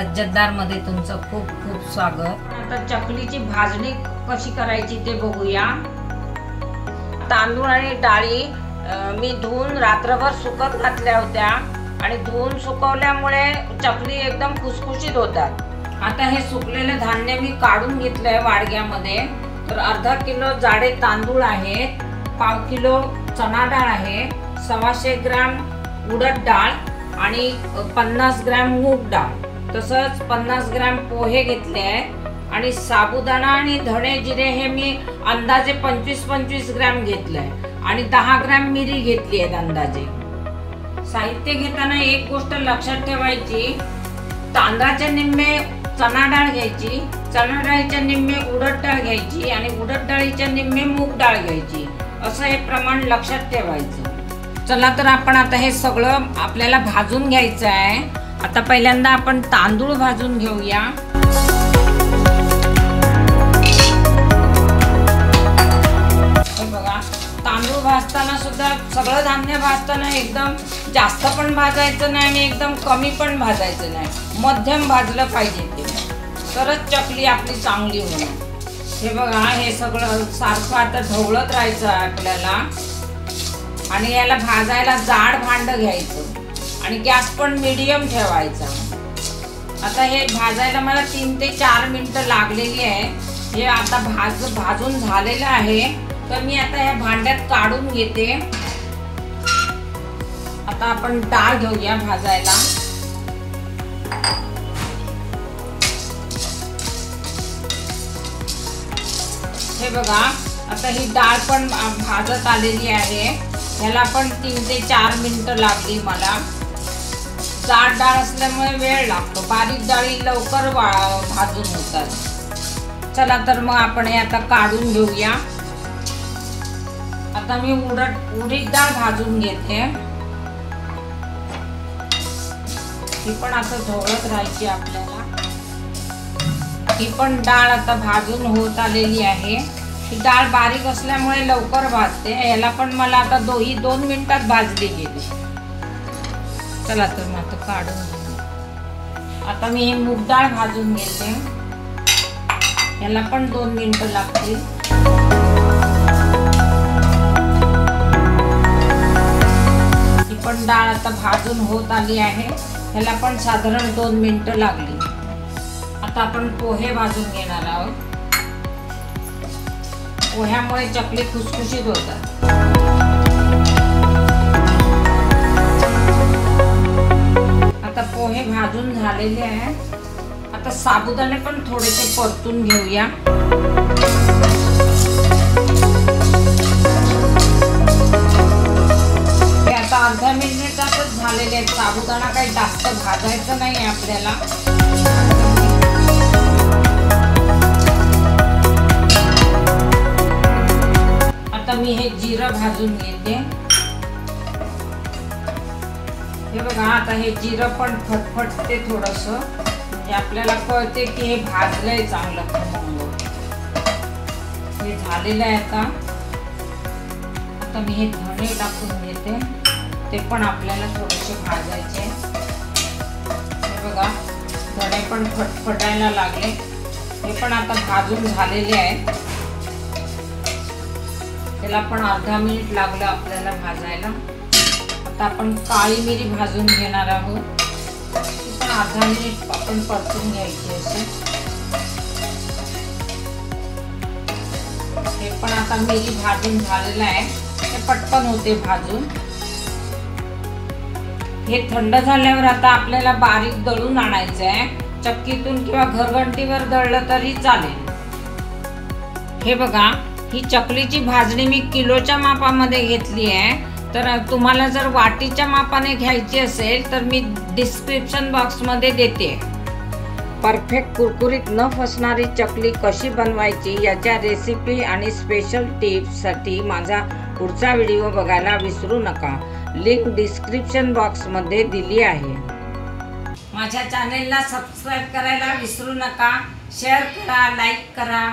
लज्जतदारमध्ये तुमचं खूप खूप स्वागत। आता चकलीची भाजणी कशी करायची ते बघूया। तांदूळ आणि डाळी मी धुवून रात्रभर सुकत घातल्या होत्या आणि धुवून सुकवल्यामुळे चकली एकदम खुसखुशीत होतात। आता हे सुकलेले धान्य मी काढून घेतलंय वाडग्यामध्ये। तर अर्धा किलो जाडे तांदूळ आहेत, पाव किलो चणा डाळ आहे, 125 ग्रॅम उडद डाळ आणि 50 ग्रॅम मूग डाळ, तसंच 50 ग्रॅम पोहे घेतले आहेत आणि साबुदाणा आणि धणे जिरे हे मी अंदाजे 25-25 ग्रॅम घेतलंय आणि 10 ग्रॅम मिरी घेतली आहे अंदाजे। साहित्य घेताना एक गोष्ट लक्षात ठेवायची, तांदळाच्या निम्मे चणा डाळ घ्यायची, चणा डाळीच्या निम्मे उडद डाळ घ्यायची आणि उडद डाळीच्या निम्मे मूग डाळ घ्यायची, असं हे प्रमाण लक्षात ठेवायचं। चला तर आपण आता हे सगळं आपल्याला भाजून घ्यायचं आहे। आता पहिल्यांदा आपण तांदूळ भाजून घेऊया। हे बघा, तांदूळ भाजताना सुद्धा सगळं धान्य भाजताना एकदम जास्त पण भाजायचं नाही आणि एकदम कमी पण भाजायचं नाही, मध्यम भाजलं पाहिजे ते, तरच चकली आपली चांगली होणार। हे बघा, हे सगळं सारखं आता ढवळत राहायचं आपल्याला आणि याला भाजायला जाड भांड घ्यायचं आणि गॅस पण मीडियम ठेवायचा। आता हे भाजायला मला 3 ते 4 मिनिटं लागलेली आहे। हे आता भाजून झालेलं आहे, तर मी आता या भांड्यात काढून घेते। आता आपण डाळ घेऊया भाजायला। हे बघा, आता ही डाळ पण भाजत आलेली आहे। ह्याला पण 3 ते 4 मिनिटं लागली मला। जाड डाळ असल्यामुळे वेळ लागतो, बारीक डाळी लवकर भाजून होतात। चला तर मग आपण हे आता काढून घेऊया। आता मी उडीद डाळ भाजून घेते। ही पण आता ढवळत राहायची आपल्याला। ही पण डाळ आता भाजून होत आलेली आहे। ही डाळ बारीक असल्यामुळे लवकर भाजते। याला पण मला आता 2 मिनिटात भाजली गेली। चला तर मग आता काढून घेऊ। आता मी ही मूग डाळ भाजून घेते। याला पण 2 मिनिटं लागतील। ही पण डाळ आता भाजून होत आली आहे। याला पण साधारण 2 मिनिटं लागली। आता आपण पोहे भाजून घेणार आहोत। पोह्यामुळे चकली खुसखुशीत होतात। आता पोहे भाजून झालेले आहेत। आता साबुदाणे पण थोडेसे परतून घेऊया। हे आता अर्ध्या मिनिटातच झालेले आहेत। साबुदाणा काही जास्त भाजायचं नाही आपल्याला। मी हे जिरं भाजून घेते। हे बघा, आता हे जिरं पण फटफटते थोडंसं, म्हणजे आपल्याला कळते की हे भाजलंय चांगलं खमंग। हे झालेलं आहे। आता मी हे धणे टाकून घेते, ते पण आपल्याला थोडेसे भाजायचे। हे बघा, धणे पण फटफटायला लागले। हे पण आता भाजून झालेले आहेत। त्याला पण अर्धा मिनिट लागलं आपल्याला भाजायला। आता आपण काळी मिरी भाजून घेणार आहोत। ती पण अर्धा मिनिट आपण परतून घ्यायची असे। हे पण आता मिरी भाजून झालेलं आहे, ते पटकन होते भाजून। हे थंड झाल्यावर आता आपल्याला बारीक दळून आणायचं आहे। चक्कीतून किंवा घरघंटीवर दळलं तरी चालेल। हे बघा, ही चकलीची भाजणी मी किलोच्या मापामध्ये घेतली आहे। तर तुम्हाला जर वाटीच्या मापाने घ्यायची असेल तर मी डिस्क्रिप्शन बॉक्समध्ये देते। परफेक्ट कुरकुरीत न फसणारी चकली कशी बनवायची याच्या रेसिपी आणि स्पेशल टिप्ससाठी माझा पुढचा व्हिडिओ बघायला विसरू नका। लिंक डिस्क्रिप्शन बॉक्समध्ये दिली आहे। माझ्या चॅनेलला सबस्क्राईब करायला विसरू नका। शेअर करा, लाईक करा।